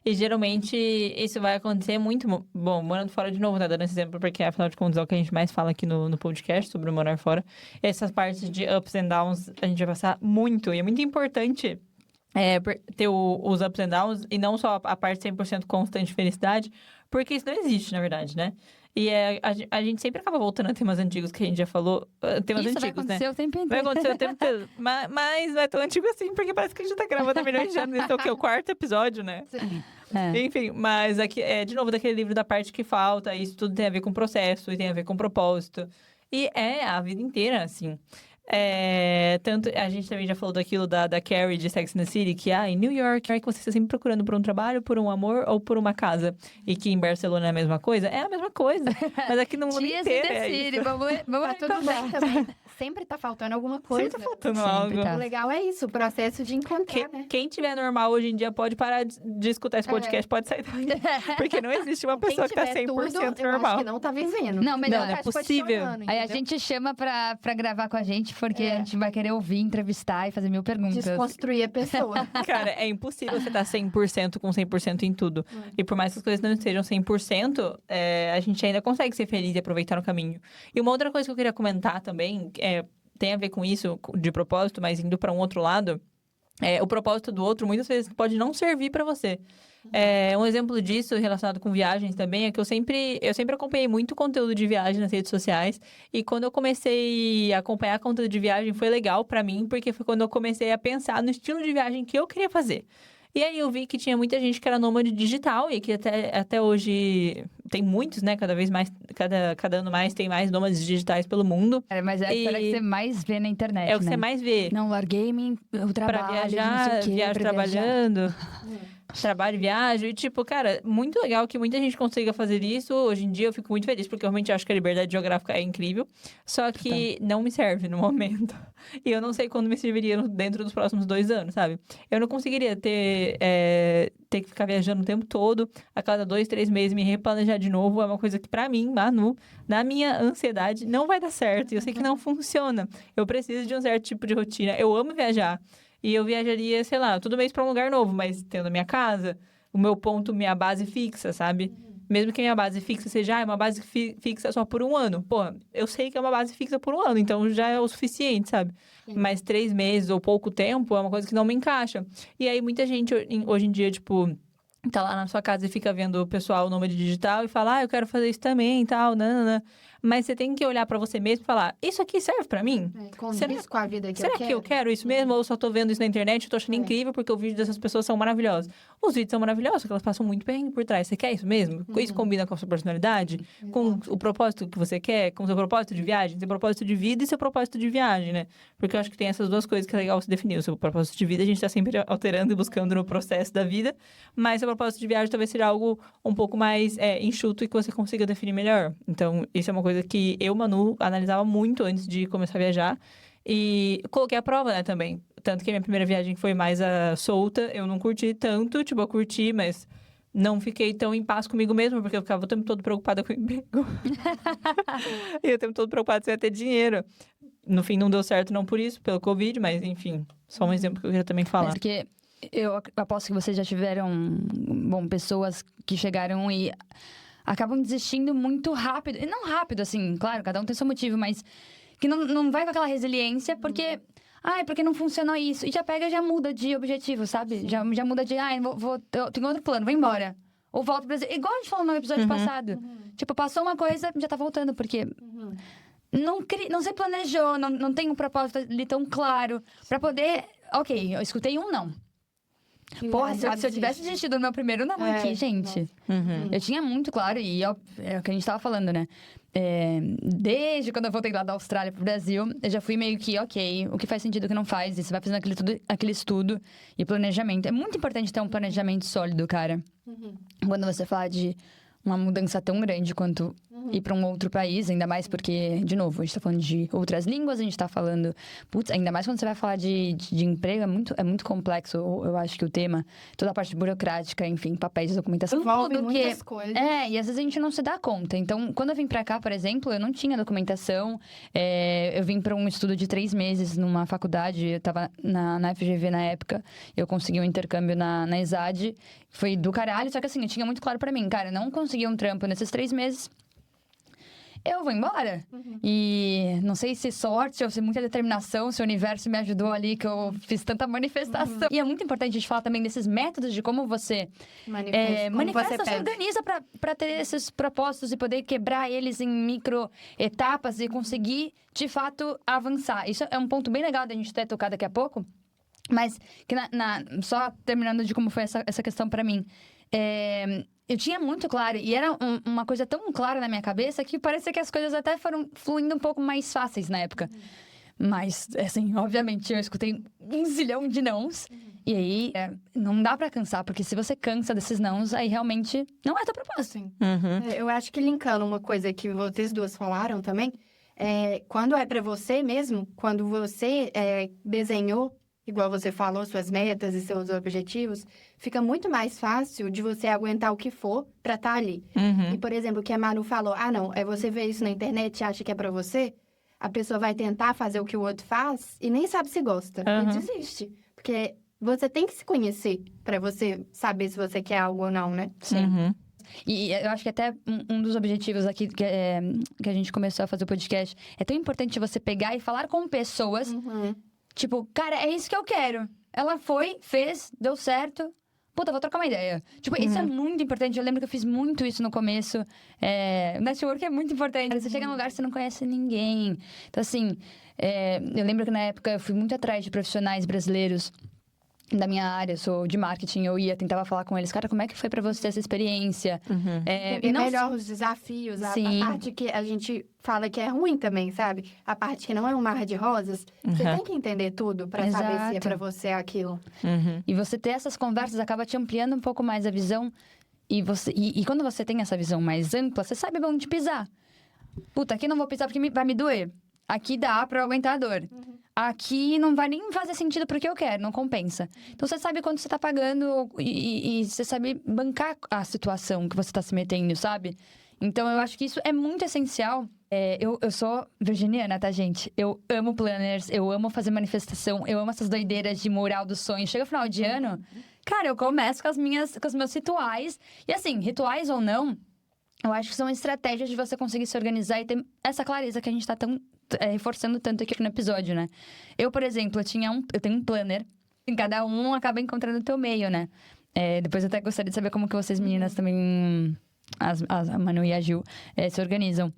E geralmente isso vai acontecer muito... Bom, morando fora de novo, tá dando esse exemplo, porque afinal de contas é o que a gente mais fala aqui no podcast sobre morar fora. Essas partes de ups and downs a gente vai passar muito, e é muito importante ter os ups and downs, e não só a parte 100% constante de felicidade, porque isso não existe, na verdade, né? E a gente sempre acaba voltando a temas antigos que a gente já falou. Temas isso antigos, vai acontecer o tempo inteiro. Vai acontecer o tempo inteiro. Mas não é tão antigo assim, porque parece que a gente tá gravando há milhões de anos. Esse é o quê? O 4º episódio, né? Enfim, mas aqui de novo, daquele livro da parte que falta. Isso tudo tem a ver com processo e tem a ver com propósito. E a vida inteira, assim. Tanto, a gente também já falou daquilo da Carrie de Sex and the City, que em New York você está sempre procurando por um trabalho, por um amor ou por uma casa. E que em Barcelona é a mesma coisa? É a mesma coisa. Mas aqui no mundo inteiro é isso. Vamos Tá tudo bem também. Sempre tá faltando alguma coisa. Sempre tá faltando Sempre algo. tá. O legal é isso, o processo de encontrar, né? Quem tiver normal hoje em dia pode parar de escutar esse podcast, pode sair daqui. Porque não existe uma pessoa que tá 100% tudo, eu acho normal. que não tá vivendo. Não, melhor. Não é possível. Aí a gente chama pra gravar com a gente, porque a gente vai querer ouvir, entrevistar e fazer mil perguntas. Desconstruir a pessoa. Cara, é impossível você estar 100% com 100% em tudo. E por mais que as coisas não estejam 100%, a gente ainda consegue ser feliz e aproveitar o caminho. E uma outra coisa que eu queria comentar também, tem a ver com isso, de propósito, mas indo para um outro lado, o propósito do outro muitas vezes pode não servir para você. Um exemplo disso, relacionado com viagens também, é que eu sempre acompanhei muito conteúdo de viagem nas redes sociais. E quando eu comecei a acompanhar conteúdo de viagem, foi legal para mim, porque foi quando eu comecei a pensar no estilo de viagem que eu queria fazer. E aí eu vi que tinha muita gente que era nômade digital e que até hoje tem muitos, né? Cada vez mais, cada ano mais tem mais nômades digitais pelo mundo. Mas é a história que você mais vê na internet, É o que você mais vê. Não, larguei o trabalho, Pra não sei viajar, o quê, viajo pra trabalhando. trabalho, viajo. E, tipo, cara, muito legal que muita gente consiga fazer isso. Hoje em dia eu fico muito feliz, porque eu realmente acho que a liberdade geográfica é incrível. Só que não me serve no momento. E eu não sei quando me serviria dentro dos próximos 2 anos, sabe? Eu não conseguiria ter que ficar viajando o tempo todo, a cada 2, 3 meses me replanejar de novo. É uma coisa que, pra mim, Manu, na minha ansiedade, não vai dar certo. E eu sei que não funciona. Eu preciso de um certo tipo de rotina. Eu amo viajar. E eu viajaria, sei lá, todo mês pra um lugar novo, mas tendo a minha casa, o meu ponto, minha base fixa, sabe? Mesmo que a minha base fixa seja uma base fixa só por 1 ano. Pô, eu sei que é uma base fixa por 1 ano, então já é o suficiente, sabe? Mas 3 meses ou pouco tempo é uma coisa que não me encaixa. E aí, muita gente hoje em dia, tipo, tá lá na sua casa e fica vendo o pessoal nômade digital e fala, eu quero fazer isso também e tal, nanana. Mas você tem que olhar pra você mesmo e falar, isso aqui serve pra mim? Condiz com a vida que eu Será quero. que eu quero isso mesmo? Ou eu só tô vendo isso na internet e tô achando incrível porque o vídeo dessas pessoas são maravilhosos? Os vídeos são maravilhosos, porque elas passam muito bem por trás. Você quer isso mesmo? Isso combina com a sua personalidade? Com o propósito que você quer? Com o seu propósito de viagem? Seu propósito de vida e seu propósito de viagem, né? Porque eu acho que tem essas 2 coisas que é legal se definir. O seu propósito de vida a gente tá sempre alterando e buscando no processo da vida. Mas seu propósito de viagem talvez seja algo um pouco mais enxuto e que você consiga definir melhor. Então, isso é uma coisa que eu, Manu, analisava muito antes de começar a viajar. E coloquei a prova, né, também. Tanto que a minha primeira viagem foi mais solta. Eu não curti tanto. Tipo, eu curti, mas não fiquei tão em paz comigo mesmo. Porque eu ficava o tempo todo preocupada com o emprego. E o tempo todo preocupada sem ter dinheiro. No fim, não deu certo, não por isso, pelo Covid. Mas, enfim, só um exemplo que eu queria também falar. Porque eu aposto que vocês já tiveram, pessoas que chegaram e acabam desistindo muito rápido. E não rápido, assim, claro, cada um tem seu motivo, mas que não vai com aquela resiliência porque... porque não funcionou isso. E já pega e já muda de objetivo, sabe? Já muda de, eu tenho outro plano, vou embora. Ou volto pro Brasil. Igual a gente falou no episódio passado. Tipo, passou uma coisa, já tá voltando, porque... Não se planejou, não tem um propósito ali tão claro pra poder... Ok, eu escutei um não. Porra, se eu tivesse desistido no meu primeiro não aqui, gente. Eu tinha muito claro, e é o que a gente tava falando, né? Desde quando eu voltei lá da Austrália pro Brasil, eu já fui meio que, ok, o que faz sentido, o que não faz. E você vai fazendo aquele estudo e planejamento. É muito importante ter um planejamento sólido, cara. Quando você fala de uma mudança tão grande quanto ir para um outro país, ainda mais porque, de novo, a gente tá falando de outras línguas, a gente tá falando... Putz, ainda mais quando você vai falar de emprego, é muito complexo, eu acho que o tema, toda a parte burocrática, enfim, papéis de documentação, Envolve tudo muitas coisas. e às vezes a gente não se dá conta. Então, quando eu vim pra cá, por exemplo, eu não tinha documentação, eu vim pra um estudo de 3 meses numa faculdade, eu tava na FGV na época, eu consegui um intercâmbio na ESAD, foi do caralho, só que assim, eu tinha muito claro pra mim, cara, eu não consegui um trampo nesses 3 meses, eu vou embora. E não sei se sorte ou se muita determinação, se o universo me ajudou ali, que eu fiz tanta manifestação. E é muito importante a gente falar também desses métodos de como você manifesta, se organiza pra ter esses propósitos e poder quebrar eles em micro etapas e conseguir, de fato, avançar. Isso é um ponto bem legal da gente ter tocado daqui a pouco. Mas, que só terminando de como foi essa questão pra mim. Eu tinha muito claro, e era uma coisa tão clara na minha cabeça que parecia que as coisas até foram fluindo um pouco mais fáceis na época. Mas, assim, obviamente, eu escutei 1 zilhão de nãos. E aí, não dá pra cansar, porque se você cansa desses nãos, aí realmente não é teu propósito. Eu acho que linkando uma coisa que vocês duas falaram também, quando é pra você mesmo, quando você desenhou, igual você falou, suas metas e seus objetivos, fica muito mais fácil de você aguentar o que for pra estar ali. E, por exemplo, o que a Manu falou, você vê isso na internet e acha que é pra você, a pessoa vai tentar fazer o que o outro faz e nem sabe se gosta. E desiste. Porque você tem que se conhecer pra você saber se você quer algo ou não, né? Sim. E eu acho que até um dos objetivos aqui que a gente começou a fazer o podcast, é tão importante você pegar e falar com pessoas... Tipo, cara, é isso que eu quero. Ela foi, fez, deu certo. Puta, vou trocar uma ideia. Tipo, isso é muito importante. Eu lembro que eu fiz muito isso no começo. O network é muito importante. Você chega num lugar que você não conhece ninguém. Então, assim, eu lembro que na época eu fui muito atrás de profissionais brasileiros da minha área, eu sou de marketing, eu tentava falar com eles, cara, como é que foi pra você essa experiência? Entender melhor os desafios, a Sim. parte que a gente fala que é ruim também, sabe? A parte que não é um mar de rosas. Você tem que entender tudo pra saber se é Exato. pra você aquilo. E você ter essas conversas acaba te ampliando um pouco mais a visão. E quando você tem essa visão mais ampla, você sabe onde pisar. Puta, aqui não vou pisar porque vai me doer. Aqui dá pra eu aguentar a dor. Aqui não vai nem fazer sentido pro que eu quero, não compensa. Então você sabe quanto você tá pagando e você sabe bancar a situação que você tá se metendo, sabe? Então eu acho que isso é muito essencial. Eu sou virginiana, tá, gente? Eu amo planners, eu amo fazer manifestação, eu amo essas doideiras de mural dos sonhos. Chega o final de ano, cara, eu começo com os meus rituais. E assim, rituais ou não, eu acho que são estratégias de você conseguir se organizar e ter essa clareza que a gente tá reforçando tanto aqui no episódio, né? Eu, por exemplo, eu tenho um planner. E cada um acaba encontrando o teu meio, né? Depois eu até gostaria de saber como que vocês meninas também, a Manu e a Gil, se organizam.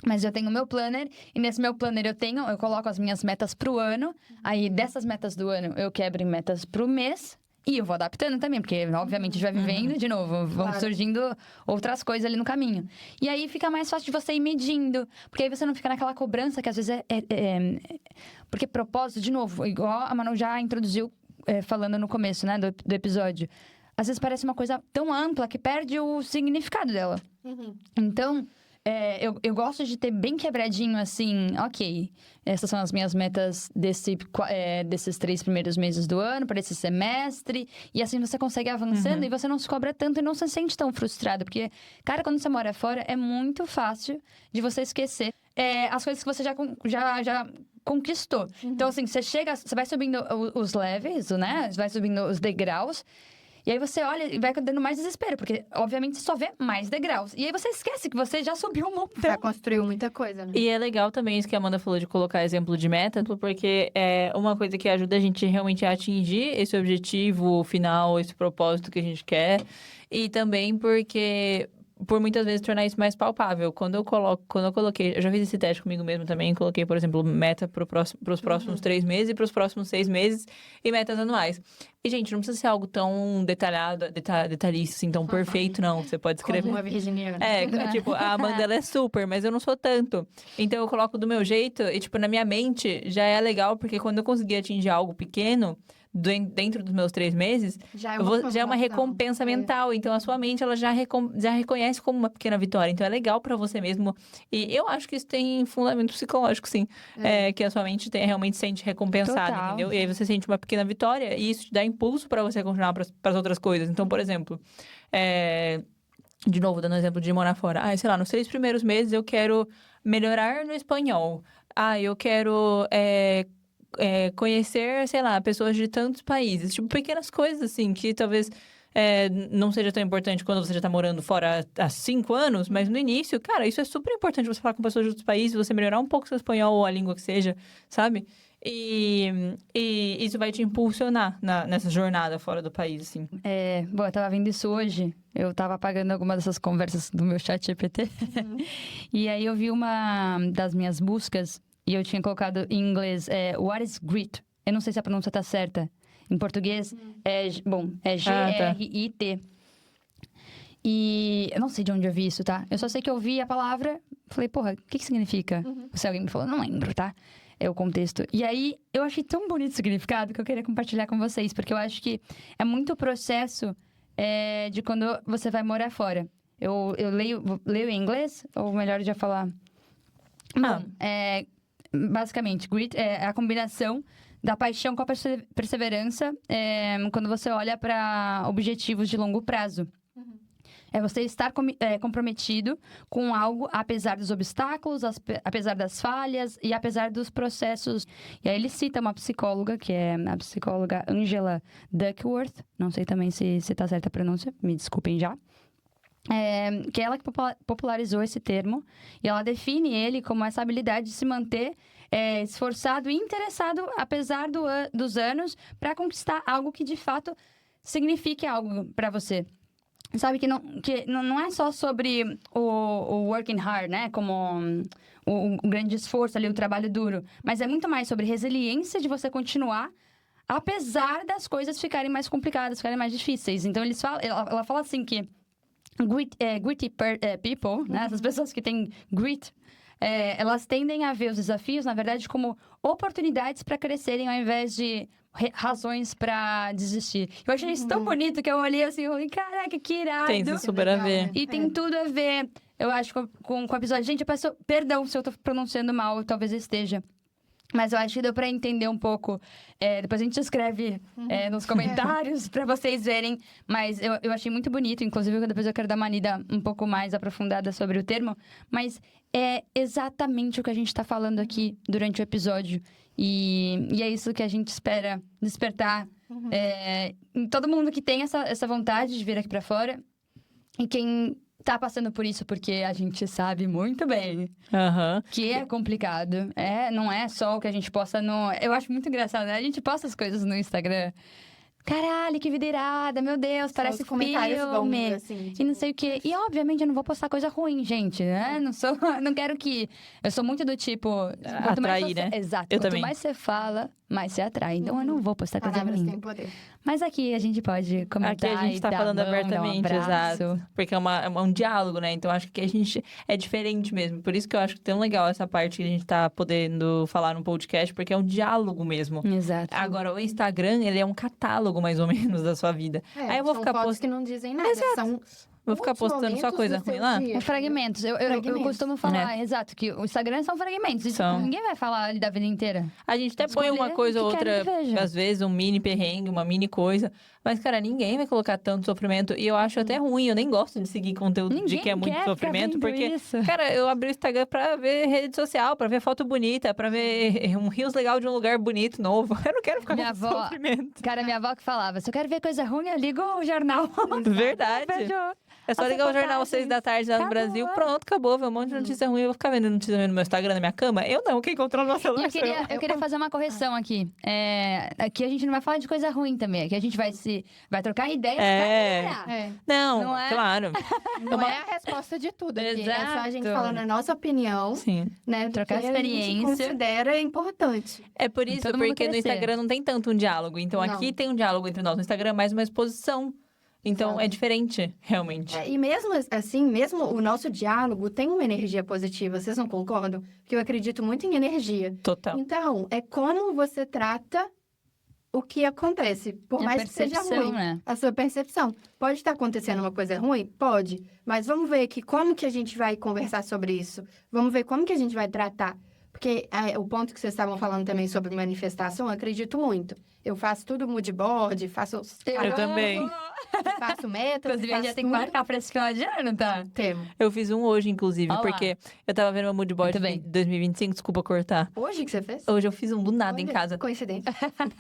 Mas eu tenho o meu planner, e nesse meu planner eu coloco as minhas metas pro ano. Aí, dessas metas do ano, eu quebro em metas pro mês. E eu vou adaptando também, porque, obviamente, a gente vai vivendo de novo. Vão surgindo outras coisas ali no caminho. E aí, fica mais fácil de você ir medindo. Porque aí você não fica naquela cobrança que, às vezes, Porque propósito, de novo, igual a Manu já introduziu falando no começo, né, do episódio. Às vezes parece uma coisa tão ampla que perde o significado dela. Então... eu gosto de ter bem quebradinho, assim, ok, essas são as minhas metas desses 3 primeiros meses do ano, para esse semestre, e assim você consegue ir avançando e você não se cobra tanto e não se sente tão frustrado, porque, cara, quando você mora fora, é muito fácil de você esquecer as coisas que você já conquistou. Então, assim, você vai subindo os levels, né? Vai subindo os degraus. E aí você olha e vai dando mais desespero, porque, obviamente, você só vê mais degraus. E aí você esquece que você já subiu um montão. Já construiu muita coisa, né? E é legal também isso que a Amanda falou de colocar exemplo de meta, porque é uma coisa que ajuda a gente realmente a atingir esse objetivo final, esse propósito que a gente quer. E também porque... por muitas vezes tornar isso mais palpável. Quando eu coloquei, eu já fiz esse teste comigo mesmo também, coloquei, por exemplo, meta para os próximos 3 meses e para os próximos 6 meses e metas anuais. E, gente, não precisa ser algo tão detalhista, assim, tão perfeito, não. Você pode escrever. Como uma virginiana. Tipo, a Amanda, ela é super, mas eu não sou tanto. Então, eu coloco do meu jeito e, tipo, na minha mente já é legal, porque quando eu conseguir atingir algo pequeno, dentro dos meus 3 meses, já é uma recompensa mental. Então, a sua mente, ela já reconhece como uma pequena vitória. Então, é legal pra você mesmo. E eu acho que isso tem fundamento psicológico, sim. Que a sua mente realmente se sente recompensada, Total. entendeu? E aí, você sente uma pequena vitória. E isso te dá impulso pra você continuar pras outras coisas. Então, por exemplo... de novo, dando exemplo de morar fora. Sei lá, nos 3 primeiros meses, eu quero melhorar no espanhol. Eu quero... conhecer, sei lá, pessoas de tantos países. Tipo, pequenas coisas, assim, que talvez não seja tão importante quando você já tá morando fora há 5 anos, mas no início, cara, isso é super importante, você falar com pessoas de outros países, você melhorar um pouco seu espanhol ou a língua que seja, sabe? E isso vai te impulsionar nessa jornada fora do país, assim. Bom, eu tava vendo isso hoje. Eu tava apagando algumas dessas conversas do meu chat GPT. E aí eu vi uma das minhas buscas e eu tinha colocado em inglês, what is grit? Eu não sei se a pronúncia tá certa. Em português, é G-R-I-T. E eu não sei de onde eu vi isso, tá? Eu só sei que eu vi a palavra, falei, porra, o que significa? Se alguém me falou, não lembro, tá? É o contexto. E aí, eu achei tão bonito o significado que eu queria compartilhar com vocês, porque eu acho que é muito o processo de quando você vai morar fora. Eu leio em inglês, ou melhor já falar... Bom, basicamente, grit é a combinação da paixão com a perseverança quando você olha para objetivos de longo prazo. É você estar comprometido com algo apesar dos obstáculos, apesar das falhas e apesar dos processos. E aí ele cita uma psicóloga, que é a psicóloga Angela Duckworth. Não sei também se tá certa a pronúncia, me desculpem já. Que é ela que popularizou esse termo. E ela define ele como essa habilidade de se manter esforçado e interessado, apesar dos anos, para conquistar algo que de fato signifique algo para você. Sabe que não é só sobre o working hard, né? Como o grande esforço ali, o trabalho duro. Mas é muito mais sobre resiliência de você continuar apesar das coisas ficarem mais complicadas, ficarem mais difíceis. Então, ela fala assim que gritty people, né? Essas pessoas que têm grit, elas tendem a ver os desafios, na verdade, como oportunidades para crescerem, ao invés de razões para desistir. Eu achei isso tão bonito que eu olhei assim e falei, caraca, que irado. Tem isso super a ver. E tem tudo a ver, eu acho, com o episódio. Gente, eu peço perdão se eu tô pronunciando mal, talvez eu esteja. Mas eu acho que deu pra entender um pouco. Depois a gente escreve nos comentários pra vocês verem. Mas eu achei muito bonito. Inclusive, depois eu quero dar uma lida um pouco mais aprofundada sobre o termo. Mas é exatamente o que a gente tá falando aqui durante o episódio. E é isso que a gente espera despertar em todo mundo que tem essa vontade de vir aqui pra fora. E quem tá passando por isso, porque a gente sabe muito bem que é complicado. Não é só o que a gente posta no... Eu acho muito engraçado, né? A gente posta as coisas no Instagram. Caralho, que vida irada, meu Deus, parece comentários filme. bons, assim, E não sei o quê. E, obviamente, eu não vou postar coisa ruim, gente, né? Não quero que... Eu sou muito do tipo... quanto mais Atrair, você... né? Exato. Eu Quanto também. mais você fala, mais você atrai. Então, eu não vou postar coisa Palavras ruim. têm poder. Mas aqui a gente pode comentar. Aqui a gente tá e dar falando a mão, dar um abertamente, abraço. exato. Porque é um diálogo, né? Então acho que a gente é diferente mesmo. Por isso que eu acho tão legal essa parte que a gente tá podendo falar no podcast, porque é um diálogo mesmo. Exato. Agora, o Instagram, ele é um catálogo, mais ou menos, da sua vida. Aí eu vou são ficar fotos postando. que não dizem nada. Exato. São Vou ficar muitos postando só momentos coisa do seu ruim lá? dia. Fragmentos. Eu Fragmentos. costumo falar, exato, que o Instagram são fragmentos. E, tipo, São. ninguém vai falar ali da vida inteira. A gente até põe uma Escolher coisa ou o que querem outra, que veja. às vezes um mini perrengue, uma mini coisa. Mas, cara, ninguém vai colocar tanto sofrimento. E eu acho até ruim, eu nem gosto de seguir conteúdo de Ninguém que é muito quer ficar sofrimento. vendo Porque, isso. cara, eu abri o Instagram pra ver rede social, pra ver foto bonita, pra ver um rios legal de um lugar bonito, novo. Eu não quero ficar Minha com avó- sofrimento. Cara, minha avó que falava, se eu quero ver coisa ruim, eu ligo o jornal. Verdade. Vejo É só as ligar o jornal às reportagens. 6 da tarde lá no Acabou. Brasil, pronto, acabou. Ver um monte de notícia ruim, eu vou ficar vendo notícia ruim no meu Instagram, na minha cama. Eu não, quem controla o meu celular E eu queria fazer uma correção aqui. Aqui a gente não vai falar de coisa ruim também. Aqui a gente vai trocar ideias pra melhorar. Não, Não é? claro. Não é a resposta de tudo aqui. É só a gente Exato. falando a nossa opinião, Sim. né? do Trocar que a gente experiência. considera importante. É por isso, Todo mundo porque no crescer. Instagram não tem tanto um diálogo. Então, Não. aqui tem um diálogo entre nós. No Instagram é mais uma exposição. Então, Exato. é diferente, realmente. E mesmo assim, mesmo o nosso diálogo tem uma energia positiva, vocês não concordam? Porque eu acredito muito em energia. Total. Então, é como você trata o que acontece, por A mais que seja percepção, ruim. né? A sua percepção. Pode estar acontecendo uma coisa ruim? Pode. Mas vamos ver aqui como que a gente vai conversar sobre isso. Vamos ver como que a gente vai tratar. Porque o ponto que vocês estavam falando também sobre manifestação, eu acredito muito. Eu faço tudo mood board, faço... Eu também. Faço metas, Inclusive, a gente faço já tem que tudo. marcar pra esse final de ano, tá? Temo. Eu fiz um hoje, inclusive, Olá. porque eu tava vendo meu mood board Muito bem. de 2025, desculpa cortar. Hoje que você fez? Hoje eu fiz um do nada em Olha, casa. Coincidência.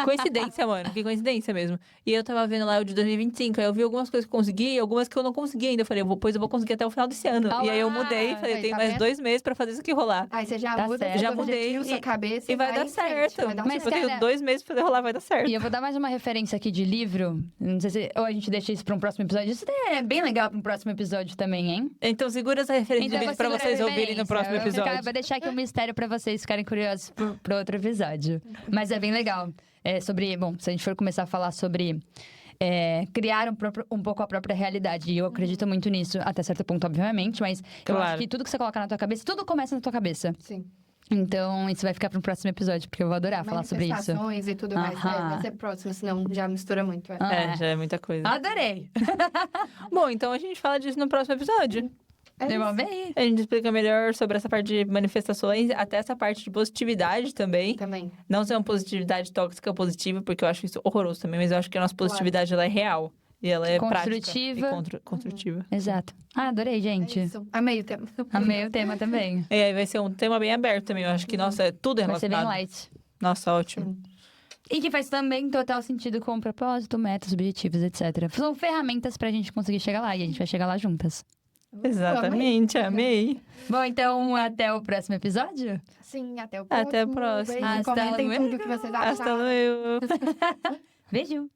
Coincidência, mano. Que coincidência mesmo. E eu tava vendo lá o de 2025. Aí eu vi algumas coisas que eu consegui e algumas que eu não consegui ainda. Eu falei, pois eu vou conseguir até o final desse ano. Ah E aí eu lá! mudei. Falei, Aí, tem tá mais vendo? 2 meses pra fazer isso aqui rolar. Aí você já Tá muda, certo. Já seu mudei objetivo, sua cabeça E vai vai dar em frente, certo. vai dar Mas, eu certo. tenho 2 meses pra fazer rolar, vai dar certo. E eu vou dar mais uma referência aqui de livro. Não sei se... Ou a gente deixa isso pra um próximo episódio. Isso é bem legal pra um próximo episódio também, hein? Então segura essa referência Então, de eu vídeo pra vou segurar vocês a ouvirem no referência. próximo Eu vou episódio. vou deixar aqui um mistério pra vocês ficarem curiosos pro outro episódio. Mas é bem legal. É sobre... Bom, se a gente for começar a falar sobre... criar um pouco a própria realidade. E eu acredito muito nisso, até certo ponto, obviamente. Mas eu Claro. acho que tudo que você coloca na tua cabeça, tudo começa na tua cabeça. Sim. Então, isso vai ficar para um próximo episódio, porque eu vou adorar falar sobre isso. Manifestações e tudo mais. Aham. Vai ser próximo, senão já mistura muito. Ah, É, já é muita coisa. Adorei! Bom, então a gente fala disso no próximo episódio. Devolve aí. A gente explica melhor sobre essa parte de manifestações, até essa parte de positividade também. Também. Não ser uma positividade tóxica positiva, porque eu acho isso horroroso também, mas eu acho que a nossa positividade ela é real. E ela é Construtiva. prática. E construtiva. Exato. Ah, adorei, É gente. isso. Amei o tema. Amei o tema também. E aí vai ser um tema bem aberto também. Eu acho que, nossa, tudo é Vai ser bem relacionado. light. Nossa, ótimo. E que faz também total sentido com propósito, metas, objetivos, etc. São ferramentas pra gente conseguir chegar lá. E a gente vai chegar lá juntas. Exatamente, amei. Bom, então, até o próximo episódio? Sim, até o próximo. Até o próximo. Beijo, Hasta comentem luego. tudo que vocês Hasta acharam. luego. Beijo!